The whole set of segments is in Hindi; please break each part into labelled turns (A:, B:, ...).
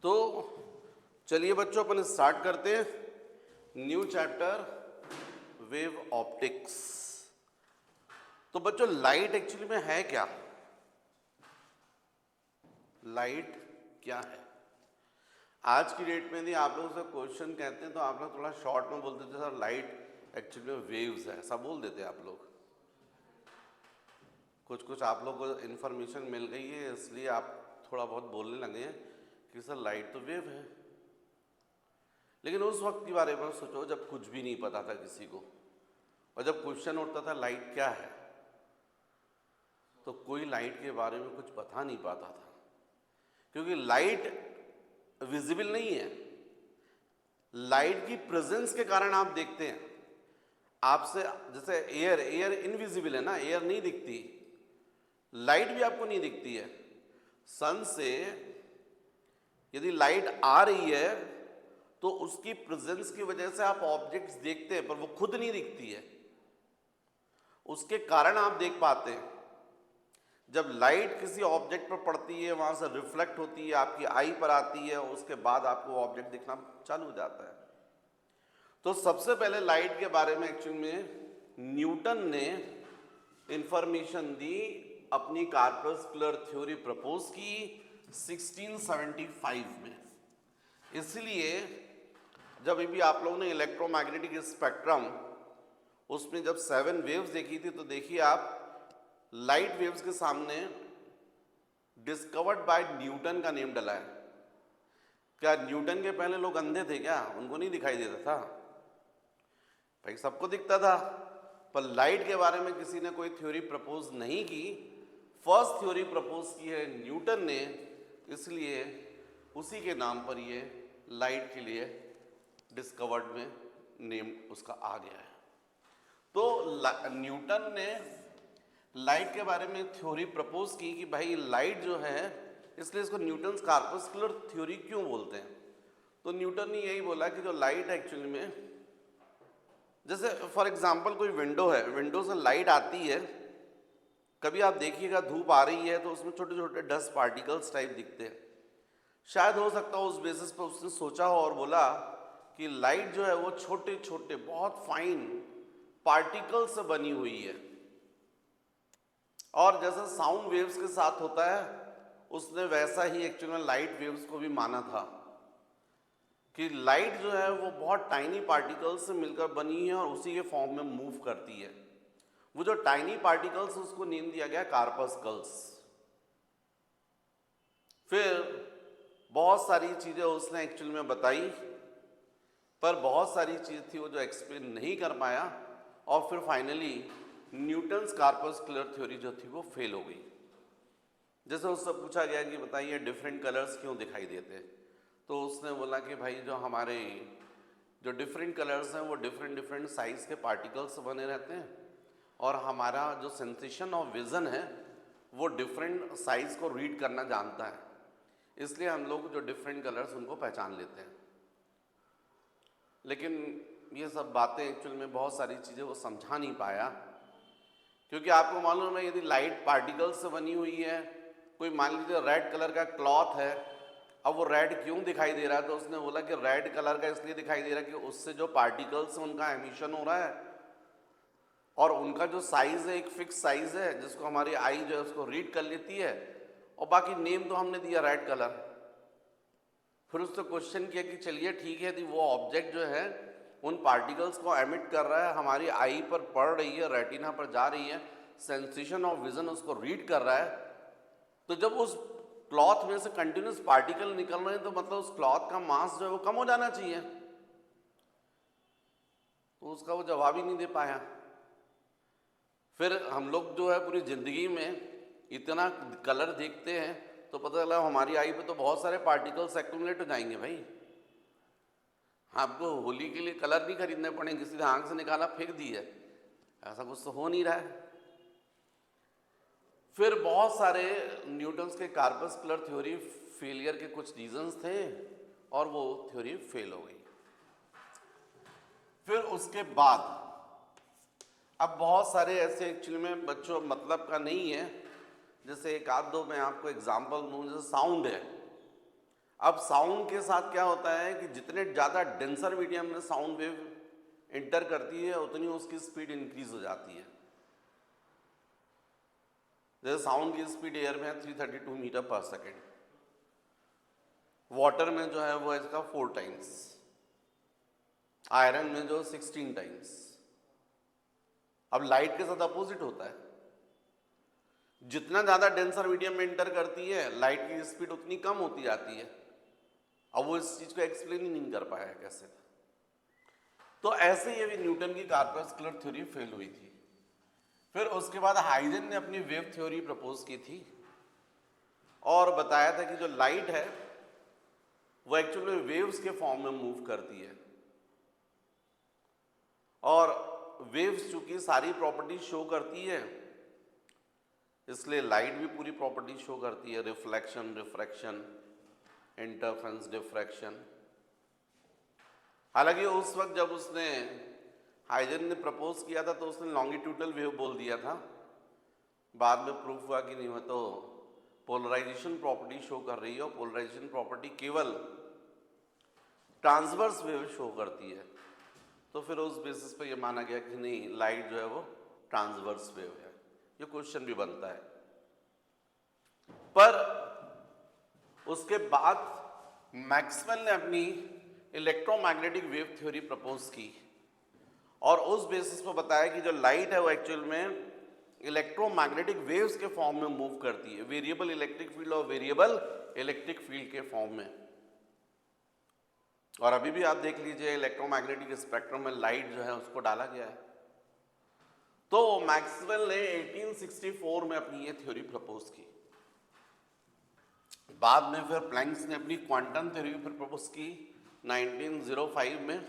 A: तो चलिए बच्चों अपन स्टार्ट करते हैं न्यू चैप्टर वेव ऑप्टिक्स। तो बच्चों लाइट एक्चुअली में है क्या? लाइट क्या है? आज की डेट में यदि आप लोग से क्वेश्चन कहते हैं तो आप लोग थोड़ा शॉर्ट में बोल देते सर लाइट एक्चुअली में वेव्स है, ऐसा बोल देते आप लोग। कुछ आप लोग को इन्फॉर्मेशन मिल गई है इसलिए आप थोड़ा बहुत बोलने लगे हैं कि सर लाइट तो वेव है। लेकिन उस वक्त के बारे में सोचो जब कुछ भी नहीं पता था किसी को, और जब क्वेश्चन उठता था लाइट क्या है, तो कोई लाइट के बारे में कुछ बता नहीं पाता था, क्योंकि लाइट विजिबल नहीं है। लाइट की प्रेजेंस के कारण आप देखते हैं, आपसे जैसे एयर इनविजिबल है ना, एयर नहीं दिखती, लाइट भी आपको नहीं दिखती है। सन से यदि लाइट आ रही है तो उसकी प्रेजेंस की वजह से आप ऑब्जेक्ट्स देखते हैं, पर वो खुद नहीं दिखती है, उसके कारण आप देख पाते हैं। जब लाइट किसी ऑब्जेक्ट पर पड़ती है, वहां से रिफ्लेक्ट होती है, आपकी आई पर आती है, उसके बाद आपको ऑब्जेक्ट दिखना चालू हो जाता है। तो सबसे पहले लाइट के बारे में एक्चुअली में न्यूटन ने इंफॉर्मेशन दी, अपनी कॉर्पस्कुलर थ्योरी प्रपोज की 1675 में। इसलिए जब भी आप लोगों ने इलेक्ट्रोमैग्नेटिक स्पेक्ट्रम उसमें जब 7 वेव्स देखी थी, तो देखिए आप लाइट वेव्स के सामने डिस्कवर्ड बाय न्यूटन का नेम डला है। क्या न्यूटन के पहले लोग अंधे थे क्या? उनको नहीं दिखाई देता था? भाई सबको दिखता था, पर लाइट के बारे में किसी ने कोई थ्योरी प्रपोज नहीं की। फर्स्ट थ्योरी प्रपोज की है न्यूटन ने, इसलिए उसी के नाम पर ये लाइट के लिए डिस्कवर्ड में नेम उसका आ गया है। तो न्यूटन ने लाइट के बारे में थ्योरी प्रपोज की कि भाई लाइट जो है, इसलिए इसको न्यूटन्स कॉर्पस्कुलर थ्योरी क्यों बोलते हैं। तो न्यूटन ने यही बोला कि जो लाइट एक्चुअली में, जैसे फॉर एग्जांपल कोई विंडो है, विंडो से लाइट आती है, कभी आप देखिएगा धूप आ रही है तो उसमें छोटे छोटे डस्ट पार्टिकल्स टाइप दिखते हैं। शायद हो सकता हो उस बेसिस पर उसने सोचा हो और बोला कि लाइट जो है वो छोटे छोटे बहुत फाइन पार्टिकल से बनी हुई है। और जैसा साउंड वेव्स के साथ होता है, उसने वैसा ही एक्चुअली में लाइट वेव्स को भी माना था कि लाइट जो है वो बहुत टाइनी पार्टिकल्स से मिलकर बनी है और उसी के फॉर्म में मूव करती है। वो जो टाइनी पार्टिकल्स, उसको नेम दिया गया कॉर्पस्कल्स। फिर बहुत सारी चीजें उसने एक्चुअली में बताई, पर बहुत सारी चीज थी वो जो एक्सप्लेन नहीं कर पाया, और फिर फाइनली न्यूटन्स कॉर्पस्कुलर थ्योरी जो थी वो फेल हो गई। जैसे उससे पूछा गया कि बताइए डिफरेंट कलर्स क्यों दिखाई देते हैं, तो उसने बोला कि भाई जो हमारे जो डिफरेंट कलर्स हैं वो डिफरेंट डिफरेंट साइज के पार्टिकल्स बने रहते हैं, और हमारा जो सेंसेशन ऑफ विजन है वो डिफरेंट साइज को रीड करना जानता है, इसलिए हम लोग जो डिफरेंट कलर्स उनको पहचान लेते हैं। लेकिन ये सब बातें एक्चुअल में बहुत सारी चीज़ें वो समझा नहीं पाया, क्योंकि आपको मालूम है यदि लाइट पार्टिकल्स से बनी हुई है, कोई मान लीजिए रेड कलर का क्लॉथ है, अब वो रेड क्यों दिखाई दे रहा है, तो उसने बोला कि रेड कलर का इसलिए दिखाई दे रहा है कि उससे जो पार्टिकल्स हैं उनका एमिशन हो रहा है, और उनका जो साइज है एक फिक्स साइज है जिसको हमारी आई जो है उसको रीड कर लेती है, और बाकी नेम तो हमने दिया रेड कलर। फिर उसने क्वेश्चन किया कि चलिए ठीक है, यदि वो ऑब्जेक्ट जो है उन पार्टिकल्स को एमिट कर रहा है, हमारी आई पर पड़ रही है, रेटिना पर जा रही है, सेंसेशन ऑफ विजन उसको रीड कर रहा है, तो जब उस क्लॉथ में से कंटिन्यूस पार्टिकल निकल रहे हैं तो मतलब उस क्लॉथ का मास जो है वो कम हो जाना चाहिए। तो उसका वो जवाब ही नहीं दे पाया। फिर हम लोग जो है पूरी जिंदगी में इतना कलर देखते हैं तो पता चला हमारी आई पे तो बहुत सारे पार्टिकल्स एक्यूमुलेट हो जाएंगे। भाई आपको होली के लिए कलर नहीं खरीदने पड़ेंगे, किसी ने आंख से निकाला फेंक दी है, ऐसा कुछ तो हो नहीं रहा है। फिर बहुत सारे न्यूटन्स के कॉर्पस्कुलर थ्योरी फेलियर के कुछ रीजंस थे, और वो थ्योरी फेल हो गई। फिर उसके बाद अब बहुत सारे ऐसे एक्चुअली में बच्चों मतलब का नहीं है, जैसे एक आध दो मैं आपको एग्जांपल दूं। जैसे साउंड है, अब साउंड के साथ क्या होता है कि जितने ज़्यादा डेंसर मीडियम में साउंड वेव इंटर करती है उतनी उसकी स्पीड इंक्रीज हो जाती है। जैसे साउंड की स्पीड एयर में है 332 मीटर पर सेकेंड, वाटर में जो है वो है इसका 4 टाइम्स, आयरन में जो 16 टाइम्स। अब लाइट के साथ अपोजिट होता है, जितना ज़्यादा डेंसर मीडियम में इंटर करती है लाइट की स्पीड उतनी कम होती जाती है। अब वो इस चीज़ को एक्सप्लेन ही नहीं कर पाया कैसे। तो ऐसे ही अभी न्यूटन की कॉर्पस्कुलर थ्योरी फेल हुई थी। फिर उसके बाद हाइजन ने अपनी वेव थ्योरी प्रपोज की थी और बताया था कि जो लाइट है वो एक्चुअली वेव्स के फॉर्म में मूव करती है, और वेव्स चूंकि सारी प्रॉपर्टी शो करती है इसलिए लाइट भी पूरी प्रॉपर्टी शो करती है, रिफ्लेक्शन, रिफ्रैक्शन, इंटरफेरेंस, डिफ्रैक्शन। हालांकि उस वक्त जब उसने हाइजन ने प्रपोज किया था तो उसने लॉन्गिट्यूडनल वेव बोल दिया था, बाद में प्रूफ हुआ कि नहीं हुआ तो पोलराइजेशन प्रॉपर्टी शो कर रही है, और पोलराइजेशन प्रॉपर्टी केवल ट्रांसवर्स वेव शो करती है। तो फिर उस बेसिस पे ये माना गया कि नहीं, लाइट जो है वो ट्रांसवर्स वेव है। ये क्वेश्चन भी बनता है। पर उसके बाद मैक्सवेल ने अपनी इलेक्ट्रोमैग्नेटिक वेव थ्योरी प्रपोज की और उस बेसिस पर बताया कि जो लाइट है वो एक्चुअल में इलेक्ट्रोमैग्नेटिक वेव्स के फॉर्म में मूव करती है, वेरिएबल इलेक्ट्रिक फील्ड और वेरिएबल इलेक्ट्रिक फील्ड के फॉर्म में। और अभी भी आप देख लीजिए इलेक्ट्रोमैग्नेटिक स्पेक्ट्रम में लाइट जो है उसको डाला गया है। तो मैक्सवेल ने 1864 में अपनी ये थ्योरी प्रपोज की। बाद में फिर प्लैंक्स ने अपनी क्वांटम थ्योरी प्रपोज की 1905 में,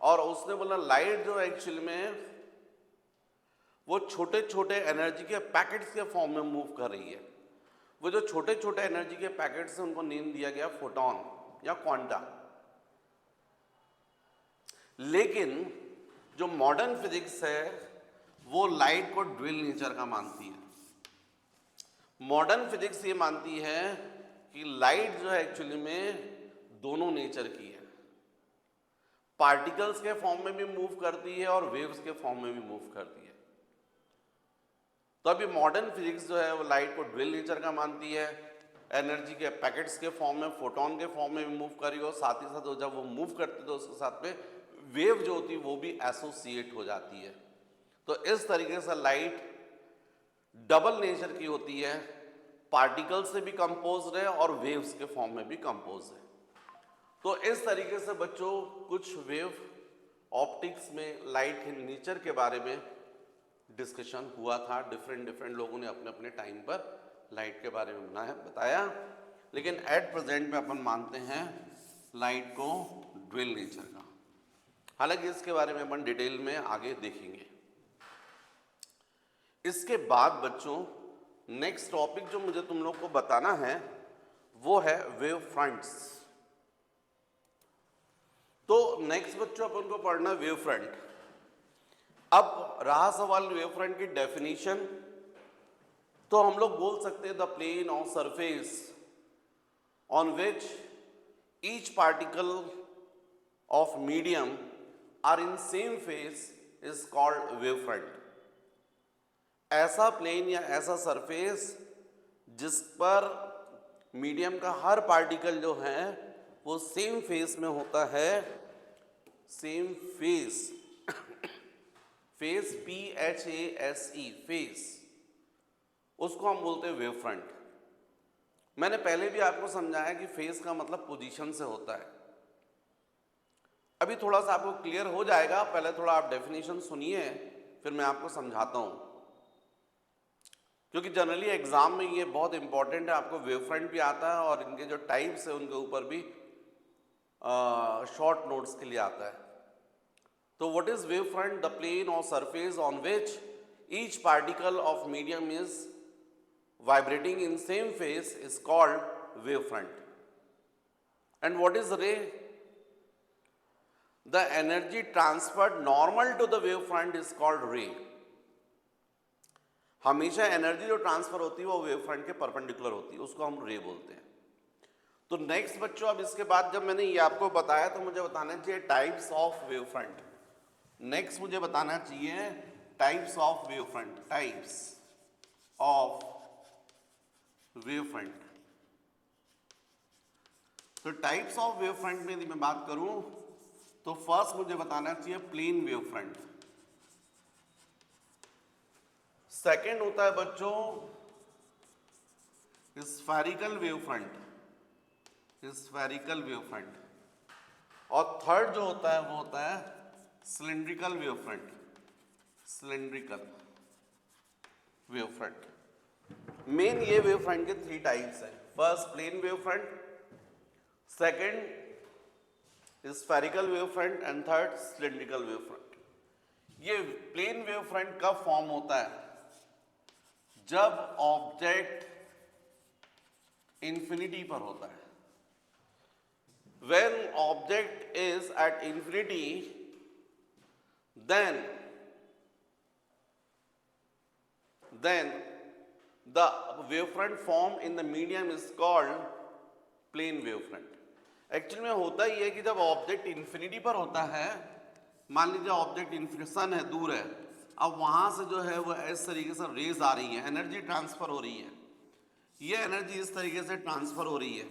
A: और उसने बोला लाइट जो एक्चुअली में वो छोटे छोटे एनर्जी के पैकेट्स के फॉर्म में मूव कर रही है। वो जो छोटे छोटे एनर्जी के पैकेट्स हैं उनको नेम दिया गया फोटॉन या क्वांटा। लेकिन जो मॉडर्न फिजिक्स है वो लाइट को ड्यूअल नेचर का मानती है। मॉडर्न फिजिक्स ये मानती है कि लाइट जो है एक्चुअली में दोनों नेचर की है, पार्टिकल्स के फॉर्म में भी मूव करती है और वेव्स के फॉर्म में भी मूव करती है। तो अभी मॉडर्न फिजिक्स जो है वो लाइट को ड्यूअल नेचर का मानती है, एनर्जी के पैकेट्स के फॉर्म में, फोटॉन के फॉर्म में भी मूव करी, और साथ ही साथ जब वो मूव करती है तो उसके साथ में वेव जो होती है वो भी एसोसिएट हो जाती है। तो इस तरीके से लाइट डबल नेचर की होती है, पार्टिकल से भी कंपोज है और वेव्स के फॉर्म में भी कंपोज है। तो इस तरीके से बच्चों कुछ वेव ऑप्टिक्स में लाइट के नेचर के बारे में डिस्कशन हुआ था। डिफरेंट लोगों ने अपने अपने टाइम पर लाइट के बारे में बताया, लेकिन एट प्रेजेंट में अपन मानते हैं लाइट को ड्यूअल नेचर का। हालांकि इसके बारे में अपन डिटेल में आगे देखेंगे। इसके बाद बच्चों नेक्स्ट टॉपिक जो मुझे तुम लोग को बताना है वो है वेव फ्रंट्स। तो नेक्स्ट बच्चों अपन को पढ़ना वेव फ्रंट। अब रहा सवाल वेव फ्रंट की डेफिनेशन, तो हम लोग बोल सकते हैं द प्लेन और surface on which each particle of medium are in same phase is called wave front. ऐसा प्लेन या ऐसा सरफेस जिस पर मीडियम का हर पार्टिकल जो है वो सेम फेस में होता है, same face, face PHASE, face, उसको हम बोलते हैं वेव फ्रंट। मैंने पहले भी आपको समझाया कि फेस का मतलब पोजीशन से होता है। अभी थोड़ा सा आपको क्लियर हो जाएगा, पहले थोड़ा आप डेफिनेशन सुनिए फिर मैं आपको समझाता हूं, क्योंकि जनरली एग्जाम में ये बहुत इंपॉर्टेंट है। आपको वेव फ्रंट भी आता है और इनके जो टाइप्स है उनके ऊपर भी शॉर्ट नोट्स के लिए आता है। तो what is wave front? The plane और surface on which each particle of medium is vibrating in same phase is called wave front. And what is ray? The energy transferred normal to the wave front is called ray. हमेशा एनर्जी जो ट्रांसफर होती है वो वेव फ्रंट के परपेंडिकुलर होती है, उसको हम रे बोलते हैं। तो नेक्स्ट बच्चों, अब इसके बाद जब मैंने ये आपको बताया तो मुझे बताना चाहिए types of wave front. Next मुझे बताना चाहिए types of wave front, types of wave front. तो टाइप्स ऑफ वेव फ्रंट में यदि मैं बात करूं तो फर्स्ट मुझे बताना चाहिए प्लेन वेव फ्रंट। सेकंड होता है बच्चों spherical wave front, spherical wave front. और थर्ड जो होता है वो होता है cylindrical wave front, cylindrical wave front. Main ये वेव फ्रंट के 3 टाइप्स हैं। First plane wave front, second spherical wave front and third cylindrical wave front. ये प्लेन वेव फ्रंट कब फॉर्म होता है? जब ऑब्जेक्ट इंफिनिटी पर होता है। When object is at infinity, then the wavefront form in the medium is called plane wavefront. Actually में होता ही है कि जब ऑब्जेक्ट इंफिनिटी पर होता है, मान लीजिए ऑब्जेक्ट इंफिनिटी, सन है, दूर है, अब वहां से जो है वो इस तरीके से रेज आ रही है, एनर्जी ट्रांसफर हो रही है, ये एनर्जी इस तरीके से ट्रांसफर हो रही है।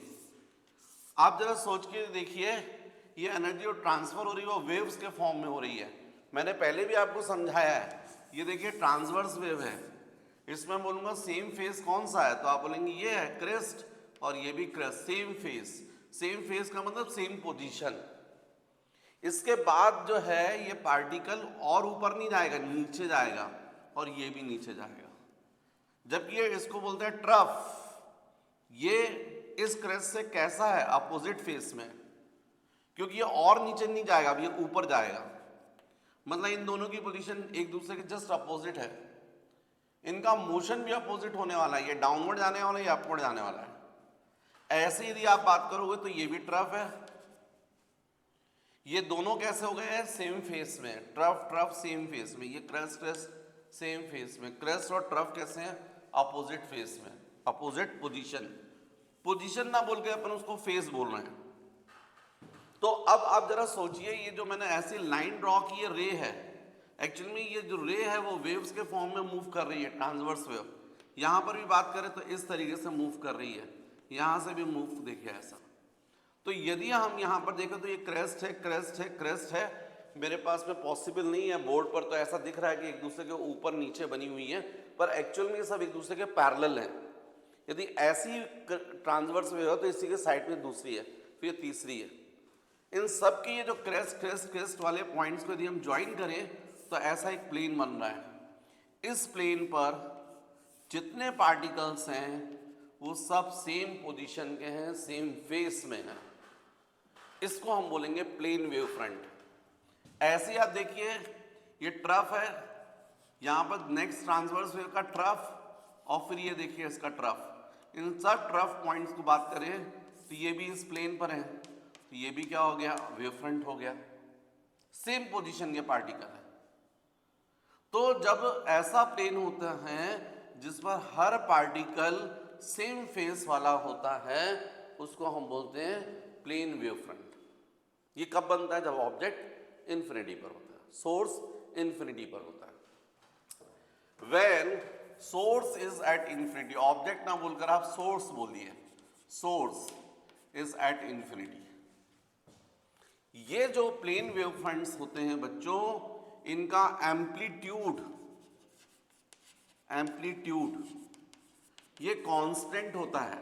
A: आप जरा सोच के देखिए, ये एनर्जी जो ट्रांसफर हो रही है वो वेव्स के फॉर्म में हो रही है। मैंने पहले भी आपको समझाया है, ये देखिए ट्रांसवर्स वेव है, इसमें बोलूंगा सेम फेस कौन सा है, तो आप बोलेंगे ये है क्रेस्ट, और ये भी crest, same face. Same face का मतलब सेम पोजीशन। इसके बाद जो है ये पार्टिकल और ऊपर नहीं जाएगा, नीचे जाएगा, और ये भी नीचे जाएगा। जबकि ये इसको बोलते हैं ट्रफ। ये इस क्रेस्ट से कैसा है? अपोजिट फेस में, क्योंकि ये और नीचे नहीं जाएगा, अब ये ऊपर जाएगा। मतलब इन दोनों की पोजीशन एक दूसरे के जस्ट अपोजिट है। इनका मोशन भी अपोजिट होने वाला है, ये डाउनवर्ड जाने वाला है, ये अपवर्ड जाने वाला है। ऐसे यदि आप बात करोगे तो ये भी ट्रफ है, ये दोनों कैसे हो गए हैं? सेम फेस में, ट्रफ ट्रफ सेम फेस में। ये क्रेस्ट क्रेस्ट सेम फेस में, क्रेस्ट और ट्रफ कैसे हैं? अपोजिट फेस में, अपोजिट पोजीशन। पोजीशन ना बोल के अपन उसको फेस बोल रहे हैं। तो अब आप जरा सोचिए, ये जो मैंने ऐसी लाइन ड्रॉ की, ये रे है। एक्चुअली में ये जो रे है वो वेव्स के फॉर्म में मूव कर रही है, ट्रांसवर्स वेव। यहां पर भी बात करें तो इस तरीके से मूव कर रही है, यहां से भी मूव देखिए ऐसा। तो यदि हम यहां पर देखें तो ये क्रेस्ट है, क्रेस्ट है, क्रेस्ट है। मेरे पास में पॉसिबल नहीं है, बोर्ड पर तो ऐसा दिख रहा है कि एक दूसरे के ऊपर नीचे बनी हुई है, पर एक्चुअल में ये सब एक दूसरे के पैरेलल हैं। यदि ऐसी ट्रांसवर्स वेव है तो इसी के साइड में दूसरी है, फिर तीसरी है। इन सब के ये जो क्रेस्ट क्रेस्ट क्रेस्ट वाले पॉइंट्स को यदि हम ज्वाइन करें तो ऐसा एक प्लेन बन रहा है। इस प्लेन पर जितने पार्टिकल्स हैं वो सब सेम पोजीशन के हैं, सेम फेस में हैं। इसको हम बोलेंगे प्लेन वेव फ्रंट। ऐसे आप देखिए, ये ट्रफ है, यहां पर नेक्स्ट ट्रांसवर्स वेव का ट्रफ, और फिर ये देखिए इसका ट्रफ। इन सब ट्रफ पॉइंट्स को बात करें तो ये भी इस प्लेन पर है, तो ये भी क्या हो गया? वेव फ्रंट हो गया। सेम पोजीशन के पार्टिकल है। तो जब ऐसा प्लेन होता है जिस पर हर पार्टिकल सेम फेस वाला होता है, उसको हम बोलते हैं प्लेन वेव फ्रंट। ये कब बनता है? जब ऑब्जेक्ट इंफिनिटी पर होता है, सोर्स इंफिनिटी पर होता है। When source is at infinity, object ना बोलकर आप सोर्स बोलिए, सोर्स इज एट इंफिनिटी। ये जो प्लेन वेव फ्रंट्स होते हैं बच्चों, इनका एम्पलीट्यूड ये कांस्टेंट होता है।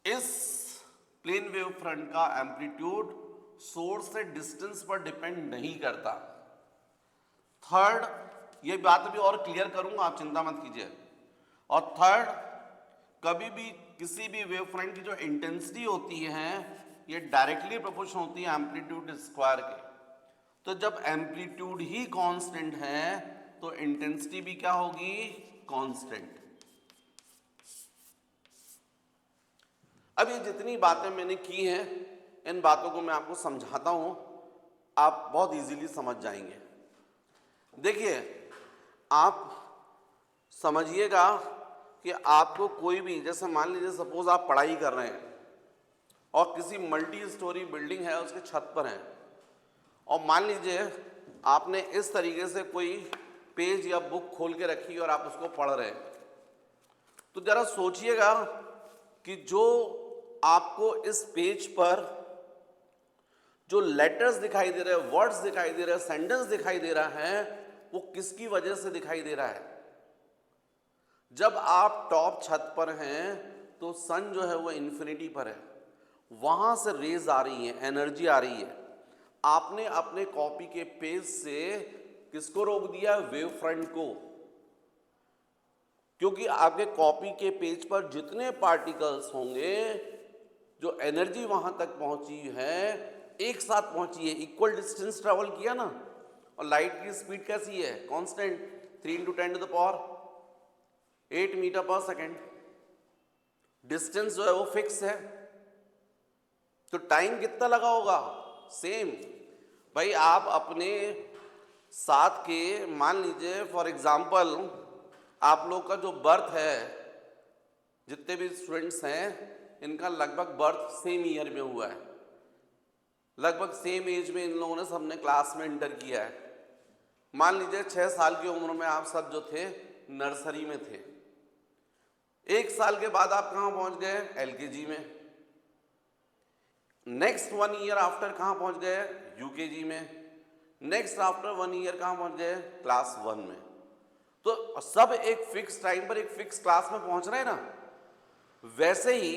A: इस प्लेन वेव फ्रंट का एम्पलीट्यूड सोर्स से डिस्टेंस पर डिपेंड नहीं करता। थर्ड, ये बात अभी और क्लियर करूंगा, आप चिंता मत कीजिए। और थर्ड, कभी भी किसी भी वेव फ्रंट की जो इंटेंसिटी होती है ये डायरेक्टली प्रोपोर्शनल होती है एम्पलीट्यूड स्क्वायर के। तो जब एम्पलीट्यूड ही कांस्टेंट है तो इंटेंसिटी भी क्या होगी? कांस्टेंट। अब ये जितनी बातें मैंने की हैं, इन बातों को मैं आपको समझाता हूं, आप बहुत इजीली समझ जाएंगे। देखिए, आप समझिएगा कि आपको कोई भी, जैसे मान लीजिए सपोज आप पढ़ाई कर रहे हैं और किसी मल्टी स्टोरी बिल्डिंग है उसके छत पर हैं, और मान लीजिए आपने इस तरीके से कोई पेज या बुक खोल के रखी और आप उसको पढ़ रहे हैं, तो जरा सोचिएगा कि जो आपको इस पेज पर जो लेटर्स दिखाई दे रहे हैं, वर्ड्स दिखाई दे रहे हैं, सेंटेंस दिखाई दे रहा है, वो किसकी वजह से दिखाई दे रहा है? जब आप टॉप छत पर हैं तो सन जो है वो इन्फिनिटी पर है, वहां से रेज आ रही है, एनर्जी आ रही है। आपने अपने कॉपी के पेज से किसको रोक दिया? वेव फ्रंट को। क्योंकि आपके कॉपी के पेज पर जितने पार्टिकल्स होंगे, जो एनर्जी वहां तक पहुंची है, एक साथ पहुंची है, इक्वल डिस्टेंस ट्रेवल किया ना। और लाइट की स्पीड कैसी है? कांस्टेंट, 3 × 10⁸ मीटर पर सेकेंड। डिस्टेंस जो है वो फिक्स है, तो टाइम कितना लगा होगा? सेम। भाई आप अपने साथ के, मान लीजिए फॉर एग्जांपल आप लोग का जो बर्थ है, जितने भी स्टूडेंट्स हैं इनका लगभग बर्थ सेम ईयर में हुआ है, लगभग सेम एज में इन लोगों ने सबने क्लास में इंटर किया है। मान लीजिए 6 साल की उम्र में आप सब जो थे नर्सरी में थे, 1 साल के बाद आप कहाँ पहुंच गए? LKG में। नेक्स्ट 1 ईयर आफ्टर कहाँ पहुंच गए? UKG में। नेक्स्ट आफ्टर 1 ईयर कहाँ पहुंच गए? क्लास 1 में। तो सब एक फिक्स टाइम पर एक फिक्स क्लास में पहुंच रहे हैं ना। वैसे ही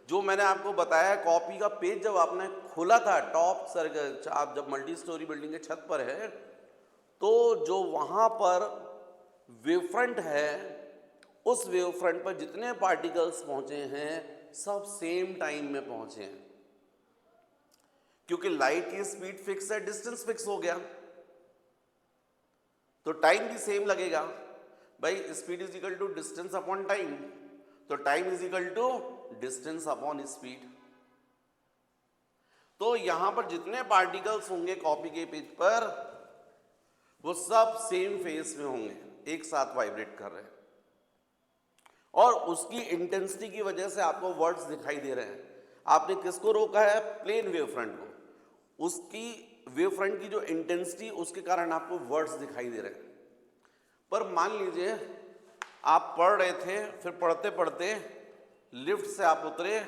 A: जो मैंने आपको बताया, कॉपी का पेज जब आपने खोला था टॉप सर्कल, आप जब मल्टी स्टोरी बिल्डिंग के छत पर है, तो जो वहां पर वेव फ्रंट है, उस वेव फ्रंट पर जितने पार्टिकल्स पहुंचे हैं सब सेम टाइम में पहुंचे हैं। क्योंकि लाइट की स्पीड फिक्स है, डिस्टेंस फिक्स हो गया, तो टाइम भी सेम लगेगा। भाई speed is equal to distance upon time, तो time is equal to distance upon speed. तो यहां पर जितने पार्टिकल्स होंगे कॉपी के पेज पर, वो सब सेम फेज में होंगे, एक साथ वाइब्रेट कर रहे हैं, और उसकी इंटेंसिटी की वजह से आपको वर्ड्स दिखाई दे रहे हैं। आपने किसको रोका है? प्लेन वेव फ्रंट को। उसकी वेव फ्रंट की जो इंटेंसिटी, उसके कारण आपको वर्ड्स दिखाई दे रहे हैं। पर मान लीजिए आप पढ़ रहे थे, फिर पढ़ते पढ़ते लिफ्ट से आप उतरे,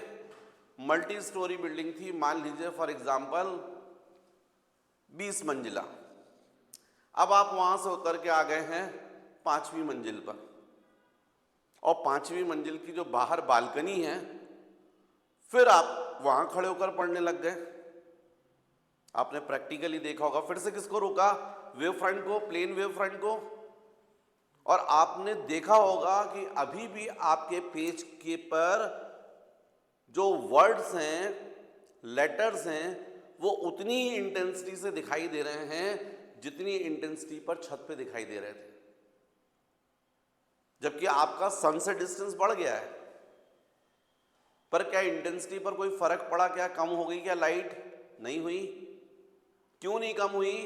A: मल्टी स्टोरी बिल्डिंग थी, मान लीजिए फॉर एग्जांपल 20 मंजिला। अब आप वहां से उतर के आ गए हैं 5वीं मंजिल पर, और 5वीं मंजिल की जो बाहर बालकनी है, फिर आप वहां खड़े होकर पढ़ने लग गए। आपने प्रैक्टिकली देखा होगा। फिर से किसको रोका? वेव फ्रंट को, प्लेन वेव फ्रंट को। और आपने देखा होगा कि अभी भी आपके पेज के पर जो वर्ड्स हैं, लेटर्स हैं, वो उतनी ही इंटेंसिटी से दिखाई दे रहे हैं जितनी इंटेंसिटी पर छत पे दिखाई दे रहे थे। जबकि आपका सन से डिस्टेंस बढ़ गया है, पर क्या इंटेंसिटी पर कोई फर्क पड़ा? क्या कम हो गई क्या लाइट? नहीं हुई। क्यों नहीं कम हुई?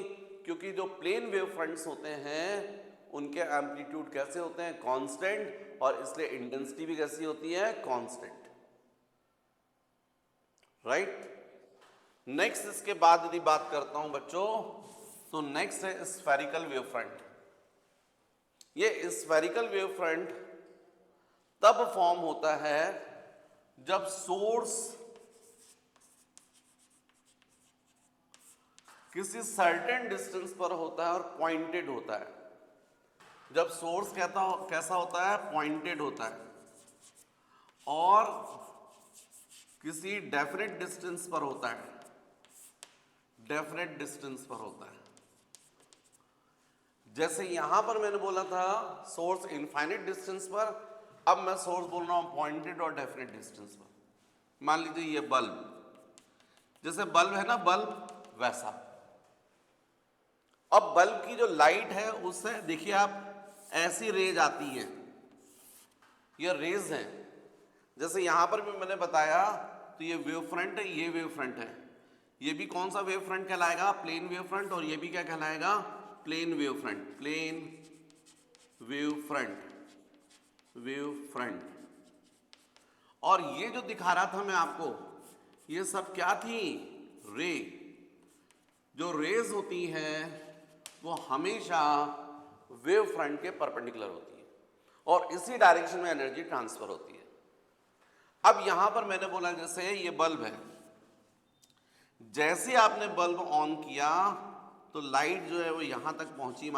A: क्योंकि जो प्लेन वेव फ्रंट्स होते हैं उनके एम्पलीट्यूड कैसे होते हैं? कांस्टेंट, और इसलिए इंटेंसिटी भी कैसी होती है? कांस्टेंट। राइट। नेक्स्ट इसके बाद यदि बात करता हूं बच्चों, तो नेक्स्ट है स्फेरिकल वेव फ्रंट। ये स्फेरिकल वेव फ्रंट तब फॉर्म होता है जब सोर्स किसी सर्टेन डिस्टेंस पर होता है और पॉइंटेड होता है। जब सोर्स कैसा होता है? पॉइंटेड होता है, और किसी डेफिनेट डिस्टेंस पर होता है, डेफिनेट डिस्टेंस पर होता है। जैसे यहां पर मैंने बोला था सोर्स इनफाइनाइट डिस्टेंस पर, अब मैं सोर्स बोल रहा हूं पॉइंटेड और डेफिनेट डिस्टेंस पर। मान लीजिए ये बल्ब, जैसे बल्ब है ना, बल्ब वैसा। अब बल्ब की जो लाइट है उससे देखिए आप ऐसी रेज आती हैं, ये रेज हैं। जैसे यहां पर भी मैंने बताया, तो ये वेव फ्रंट है, ये वेव फ्रंट है, ये भी कौन सा वेव फ्रंट कहलाएगा? Plane wave front. और ये भी क्या कहलाएगा? Plane wave front. Plane wave front, wave front. और ये जो दिखा रहा था मैं आपको, ये सब क्या थी? रे। जो रेज होती हैं वो हमेशा वेव फ्रंट के परपेंडिकुलर होती है और इसी डायरेक्शन में एनर्जी ट्रांसफर होती है। अब यहां पर मैंने बोला जैसे ये बल्ब है, जैसे आपने बल्ब ऑन किया तो लाइट जो है वो यहां तक पहुंची।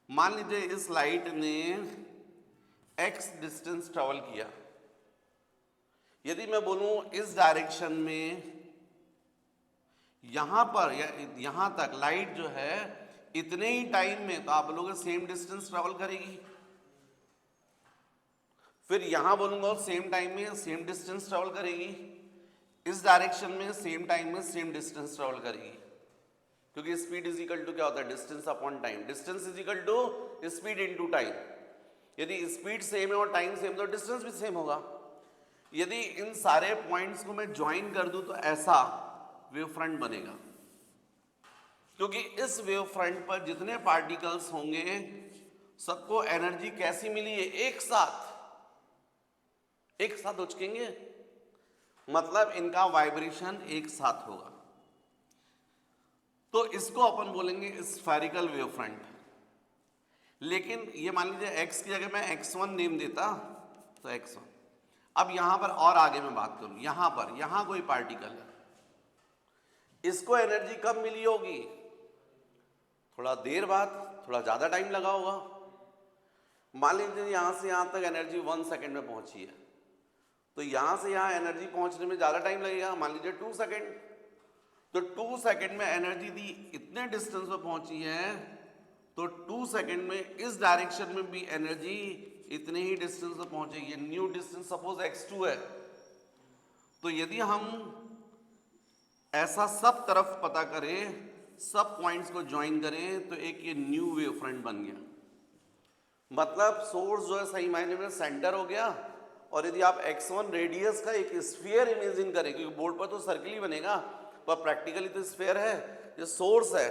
A: मान लीजिए इस लाइट ने x डिस्टेंस ट्रेवल किया। यदि मैं बोलूं इस डायरेक्शन में यहां पर या यहां तक लाइट जो है इतने ही टाइम में, तो आप लोग सेम डिस्टेंस ट्रेवल करेगी। फिर यहां बोलूंगा सेम टाइम में सेम डिस्टेंस ट्रेवल करेगी, इस डायरेक्शन में सेम टाइम में सेम डिस्टेंस ट्रेवल करेगी, क्योंकि स्पीड इज इक्वल टू क्या होता है? Distance upon time. Distance is equal to speed into time. यदि स्पीड सेम है और टाइम सेम तो डिस्टेंस भी सेम होगा। यदि इन सारे पॉइंट्स को मैं ज्वाइन कर दूं तो ऐसा वेव फ्रंट बनेगा, क्योंकि इस वेव फ्रंट पर जितने पार्टिकल्स होंगे सबको एनर्जी कैसी मिली है? एक साथ उचकेंगे, मतलब इनका वाइब्रेशन एक साथ होगा। तो इसको अपन बोलेंगे स्फेरिकल वेव फ्रंट। लेकिन ये मान लीजिए x की जगह मैं x1 नेम देता तो x1। अब यहां पर और आगे मैं बात करूं, यहां कोई पार्टिकल है, इसको एनर्जी कब मिली होगी? थोड़ा देर बाद, थोड़ा ज्यादा टाइम लगा होगा। मान लीजिए यहां से यहां तक एनर्जी 1 सेकेंड में पहुंची है, तो यहां से यहां एनर्जी पहुंचने में ज्यादा टाइम लगेगा, मान लीजिए 2 सेकेंड। तो 2 सेकेंड में एनर्जी दी इतने डिस्टेंस पर पहुंची है, तो 2 सेकेंड में इस डायरेक्शन में भी एनर्जी इतने ही डिस्टेंस पर पहुंचेगी। न्यू डिस्टेंस सपोज x2 है, तो यदि हम ऐसा सब तरफ पता करें, सब पॉइंट्स को ज्वाइन करें, तो एक ये न्यू वेव फ्रंट बन गया। मतलब सोर्स जो है सही मायने में सेंटर हो गया। और यदि आप x1 रेडियस का एक स्फीयर इमेजिन करें, क्योंकि बोर्ड पर तो सर्किल ही बनेगा पर प्रैक्टिकली तो स्फीयर है, ये सोर्स है।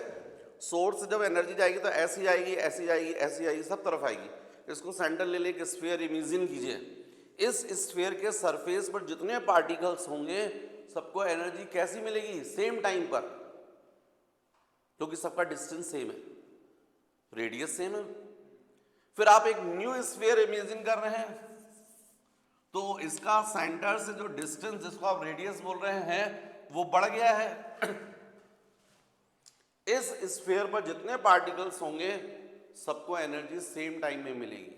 A: सोर्स से जब एनर्जी जाएगी तो ऐसी जाएगी, ऐसी जाएगी, ऐसी जाएगी, सब तरफ आएगी। इसको सेंटर ले लेके स्फीयर इमेजिन कीजिए। इस स्फीयर के सरफेस पर जितने पार्टिकल्स होंगे सबको एनर्जी कैसी मिलेगी? सेम टाइम पर, क्योंकि सबका डिस्टेंस सेम है, रेडियस सेम है। फिर आप एक न्यू स्फीयर इमेजिन कर रहे हैं, तो इसका सेंटर से जो डिस्टेंस, जिसको आप रेडियस बोल रहे हैं, वो बढ़ गया है। इस स्फीयर पर जितने पार्टिकल्स होंगे सबको एनर्जी सेम टाइम में मिलेगी,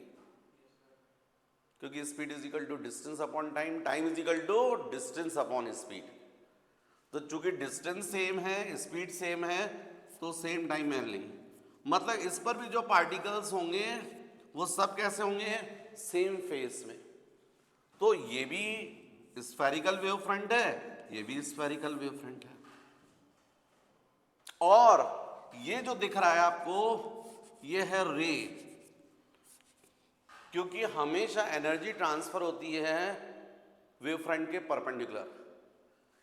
A: क्योंकि speed is equal to distance upon time, time is equal to distance upon speed. तो चूंकि डिस्टेंस सेम है, स्पीड सेम है, तो सेम टाइम में मिलेगी। मतलब इस पर भी जो पार्टिकल्स होंगे वो सब कैसे होंगे? सेम फेस में। तो ये भी स्फेरिकल वेव फ्रंट है, ये भी स्फेरिकल वेव फ्रंट है। और ये जो दिख रहा है आपको, ये है रे, क्योंकि हमेशा एनर्जी ट्रांसफर होती है वेव फ्रंट के परपेंडिकुलर।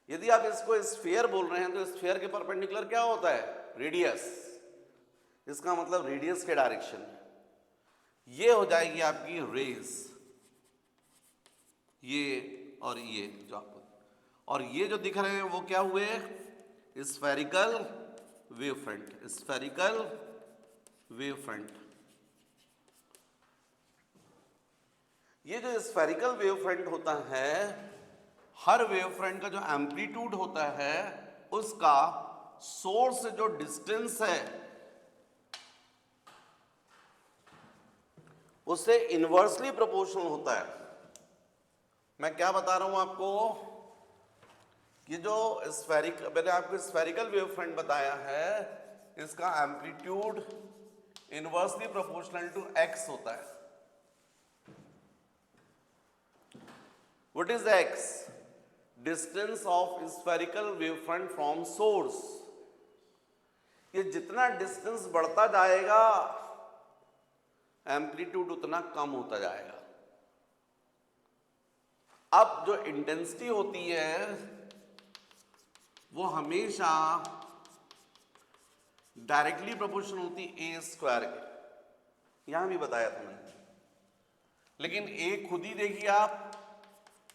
A: यदि आप इसको स्फीयर बोल रहे हैं तो स्फीयर के परपेंडिकुलर क्या होता है? रेडियस। इसका मतलब रेडियस के डायरेक्शन में ये हो जाएगी आपकी रेज, ये और ये जो आपको, और ये जो दिख रहे हैं वो क्या हुए? Spherical wave front, spherical wave front. ये जो स्फेरिकल वेव फ्रंट होता है, हर वेव फ्रंट का जो एम्पलीट्यूड होता है उसका सोर्स से जो डिस्टेंस है उससे इनवर्सली प्रोपोर्शनल होता है। मैं क्या बता रहा हूं आपको कि जो मैंने आपको स्फेरिकल वेव फ्रंट बताया है, इसका amplitude inversely proportional to x होता है। What is x? Distance of spherical wave front from source. ये जितना डिस्टेंस बढ़ता जाएगा एम्पलीट्यूड उतना कम होता जाएगा। अब जो इंटेंसिटी होती है वो हमेशा डायरेक्टली प्रोपोर्शनल होती ए स्क्वायर के। यहां भी बताया था मैंने, लेकिन ए खुद ही देखिए आप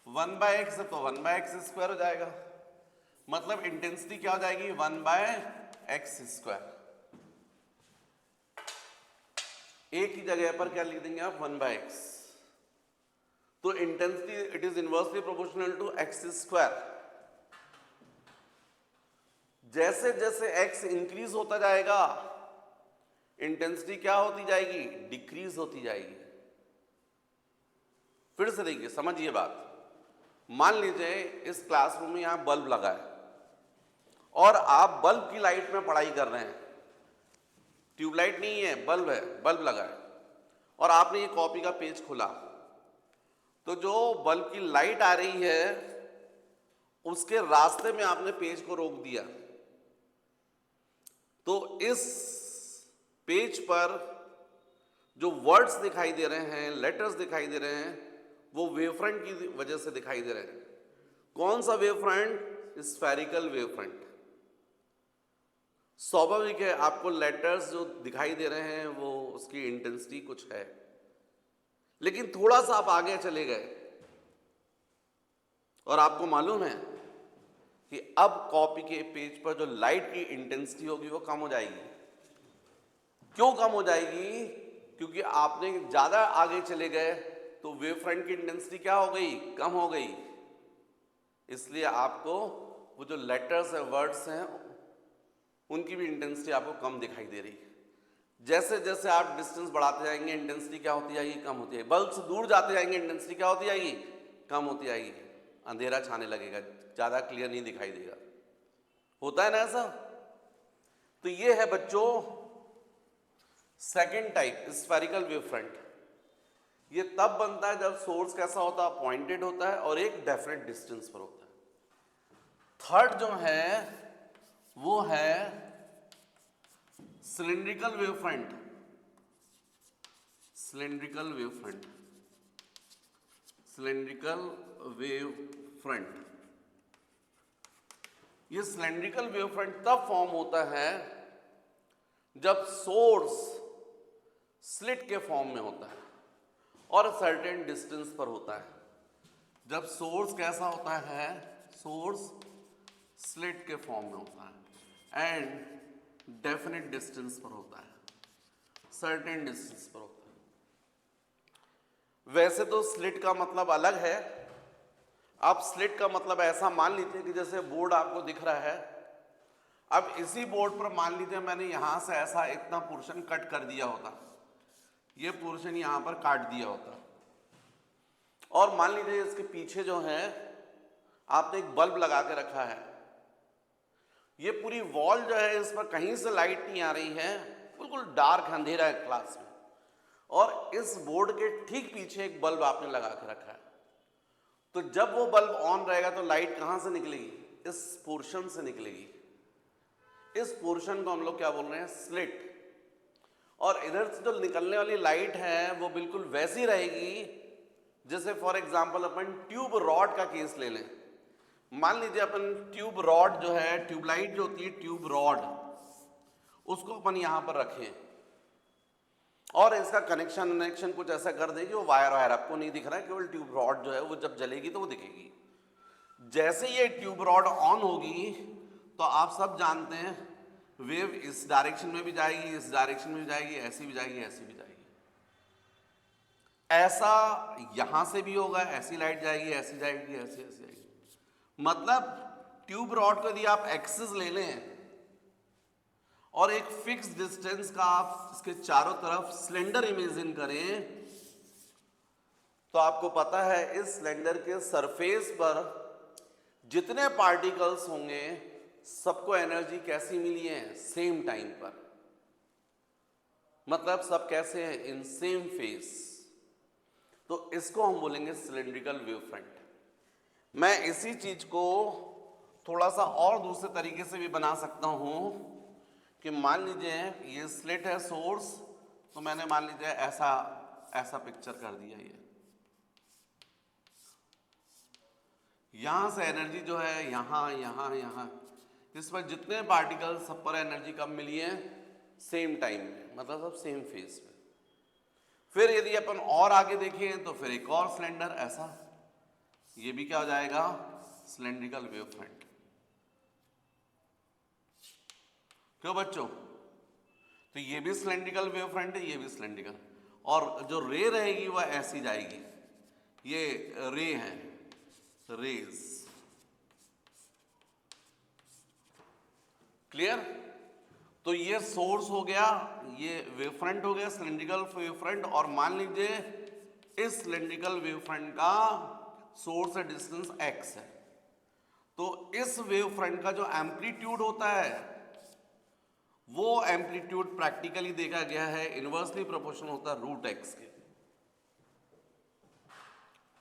A: 1/x है तो 1/x² हो जाएगा, मतलब इंटेंसिटी क्या हो जाएगी 1/x²। ए की जगह पर क्या लिख देंगे आप 1/x, तो intensity it is inversely proportional to x²। जैसे जैसे x इंक्रीज होता जाएगा इंटेंसिटी क्या होती जाएगी, डिक्रीज होती जाएगी। फिर से देखिए समझिए बात, मान लीजिए इस क्लासरूम में यहां बल्ब लगा है और आप बल्ब की लाइट में पढ़ाई कर रहे हैं, ट्यूबलाइट नहीं है, बल्ब है, बल्ब लगा है, और आपने ये कॉपी का पेज खोला, तो जो बल्ब की लाइट आ रही है उसके रास्ते में आपने पेज को रोक दिया, तो इस पेज पर जो वर्ड्स दिखाई दे रहे हैं, लेटर्स दिखाई दे रहे हैं, वो वेवफ्रंट की वजह से दिखाई दे रहे हैं। कौन सा वेवफ्रंट? Spherical wavefront. स्वाभाविक है आपको लेटर्स जो दिखाई दे रहे हैं वो उसकी इंटेंसिटी कुछ है, लेकिन थोड़ा सा आप आगे चले गए और आपको मालूम है कि अब कॉपी के पेज पर जो लाइट की इंटेंसिटी होगी वो कम हो जाएगी। क्यों कम हो जाएगी? क्योंकि आपने ज्यादा आगे चले गए तो वेवफ्रंट की इंटेंसिटी क्या हो गई, कम हो गई। इसलिए आपको वो जो लेटर्स है, वर्ड्स हैं, उनकी भी इंटेंसिटी आपको कम दिखाई दे रही है। जैसे जैसे आप डिस्टेंस बढ़ाते जाएंगे इंटेंसिटी क्या होती जाएगी, कम होती है। बल्ब से दूर जाते जाएंगे इंटेंसिटी क्या होती जाएगी, कम होती जाएगी, अंधेरा छाने लगेगा, ज्यादा क्लियर नहीं दिखाई देगा। होता है ना ऐसा? तो ये है बच्चों सेकेंड टाइप, स्फेरिकल वेवफ्रंट। ये तब बनता है जब सोर्स कैसा होता है, पॉइंटेड होता है और एक डेफिनेट डिस्टेंस पर होता है। थर्ड जो है वो है cylindrical wavefront. Cylindrical wavefront, cylindrical wavefront. ये सिलिंड्रिकल वेवफ्रंट तब फॉर्म होता है जब सोर्स स्लिट के फॉर्म में होता है और सर्टेन डिस्टेंस पर होता है। जब सोर्स कैसा होता है, सोर्स स्लिट के फॉर्म में होता है एंड डेफिनेट डिस्टेंस पर होता है, सर्टेन डिस्टेंस पर होता है। वैसे तो स्लिट का मतलब अलग है। आप स्लिट का मतलब ऐसा मान लीजिए कि जैसे बोर्ड आपको दिख रहा है, अब इसी बोर्ड पर मान लीजिए मैंने यहां से ऐसा इतना पोर्शन कट कर दिया होता, ये पोर्शन यहां पर काट दिया होता, और मान लीजिए इसके पीछे जो है आपने एक बल्ब लगा के रखा है, ये पूरी वॉल जो है इस पर कहीं से लाइट नहीं आ रही है, बिल्कुल डार्क अंधेरा है क्लास में, और इस बोर्ड के ठीक पीछे एक बल्ब आपने लगा के रखा है। तो जब वो बल्ब ऑन रहेगा तो लाइट कहां से निकलेगी, इस पोर्शन से निकलेगी। इस पोर्शन को हम लोग क्या बोल रहे हैं, स्लिट। और इधर से जो निकलने वाली लाइट है वो बिल्कुल वैसी रहेगी जैसे for example upon tube rod का केस ले लें। मान लीजिए अपन ट्यूब रॉड जो है, ट्यूबलाइट जो होती है ट्यूब रॉड, उसको अपन यहां पर रखें और इसका कनेक्शन कुछ ऐसा कर दें कि वो वायर आपको नहीं दिख रहा है, केवल ट्यूब रॉड जो है वो जब जलेगी तो वो दिखेगी। जैसे ये ट्यूब रॉड ऑन होगी तो आप सब जानते हैं वेव इस डायरेक्शन में भी जाएगी, इस डायरेक्शन में भी जाएगी, ऐसी भी जाएगी, ऐसी भी जाएगी। ऐसा यहां से भी होगा, ऐसी लाइट जाएगी, ऐसी जाएगी, ऐसी ऐसी जाएगी। मतलब ट्यूब रॉड को यदि आप एक्सिस ले लें और एक फिक्स डिस्टेंस का आप इसके चारों तरफ सिलेंडर इमेजिन करें, तो आपको पता है इस सिलेंडर के सरफेस पर जितने पार्टिकल्स होंगे सबको एनर्जी कैसी मिली है, सेम टाइम पर। मतलब सब कैसे हैं, इन सेम फेस। तो इसको हम बोलेंगे सिलिंड्रिकल वेवफ्रंट। मैं इसी चीज को थोड़ा सा और दूसरे तरीके से भी बना सकता हूं कि मान लीजिए ये स्लिट है सोर्स, तो मैंने मान लीजिए ऐसा ऐसा पिक्चर कर दिया। ये यहां से एनर्जी जो है यहां यहां यहां, इस पर जितने पार्टिकल सब पर एनर्जी कब मिली है, सेम टाइम में, मतलब सब सेम फेज में। फिर यदि अपन और आगे देखें तो फिर एक और सिलेंडर ऐसा, ये भी क्या हो जाएगा, सिलेंड्रिकल वेव फ्रंट। क्यों बच्चों, तो ये भी सिलेंड्रिकल वेव फ्रंट है, ये भी सिलेंड्रिकल, और जो रे रहेगी वह ऐसी जाएगी, ये रे है, रेज। क्लियर? तो ये सोर्स हो गया, ये वेव फ्रंट हो गया, सिलेंड्रिकल वेव फ्रंट। और मान लीजिए इस सिलेंड्रिकल वेव फ्रंट का सोर्स है डिस्टेंस x है, तो इस वेव फ्रंट का जो एम्पलीट्यूड होता है वो एम्पलीट्यूड प्रैक्टिकली देखा गया है इनवर्सली प्रोपोर्शनल होता है रूट x के।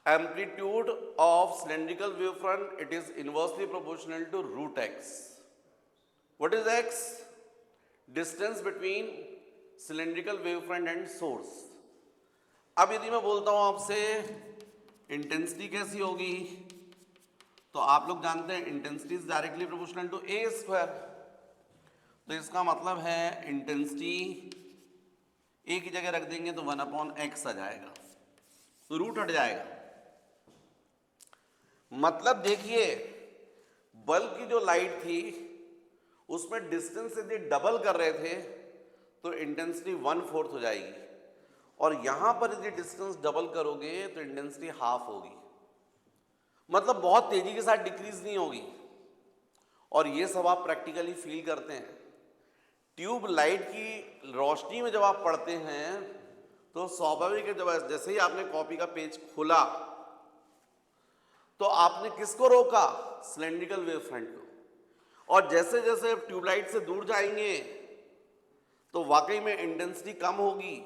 A: Amplitude of cylindrical wave front it is inversely proportional to root x। What is x? Distance between cylindrical wave front and source. अब यदि मैं बोलता हूं आपसे इंटेंसिटी कैसी होगी, तो आप लोग जानते हैं intensity is directly proportional to a square. तो इसका मतलब है इंटेंसिटी ए की जगह रख देंगे तो 1/x आ जाएगा, तो रूट हट जाएगा। मतलब देखिए बल्ब की जो लाइट थी उसमें डिस्टेंस यदि डबल कर रहे थे तो इंटेंसिटी 1/4 हो जाएगी, और यहां पर यदि डिस्टेंस डबल करोगे तो इंटेंसिटी हाफ होगी, मतलब बहुत तेजी के साथ डिक्रीज नहीं होगी। और ये सब आप प्रैक्टिकली फील करते हैं। ट्यूब लाइट की रोशनी में जब आप पढ़ते हैं तो स्वाभाविक है, जब जैसे ही आपने कॉपी का पेज खोला तो आपने किसको रोका? सिलेंड्रिकल वेव फ्रंट को। और जैसे जैसे ट्यूबलाइट से दूर जाएंगे तो वाकई में इंटेंसिटी कम होगी,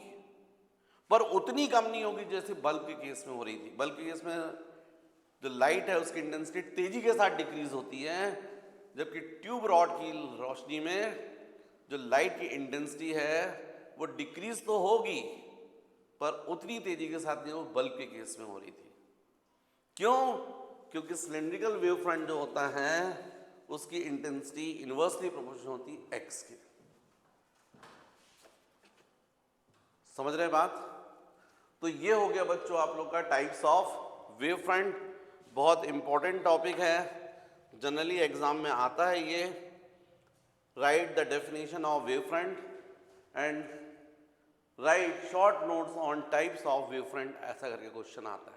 A: पर उतनी कम नहीं होगी जैसे बल्ब के केस में हो रही थी। बल्ब के केस में जो लाइट है उसकी इंटेंसिटी तेजी के साथ डिक्रीज होती है, जबकि ट्यूब रॉड की रोशनी में जो लाइट की इंटेंसिटी है वो डिक्रीज तो होगी पर उतनी तेजी के साथ नहीं, वो बल्ब के केस में हो रही थी। क्यों? क्योंकि सिलेंड्रिकल वेव फ्रंट जो होता है उसकी इंटेंसिटी इनवर्सली प्रोपोर्शनल होती है x के। समझ रहे बात? तो ये हो गया बच्चों आप लोग का टाइप्स ऑफ वेव फ्रंट। बहुत इंपॉर्टेंट टॉपिक है, जनरली एग्जाम में आता है ये। Right the definition of wave front and right short notes on types of wave front, ऐसा करके क्वेश्चन आता है।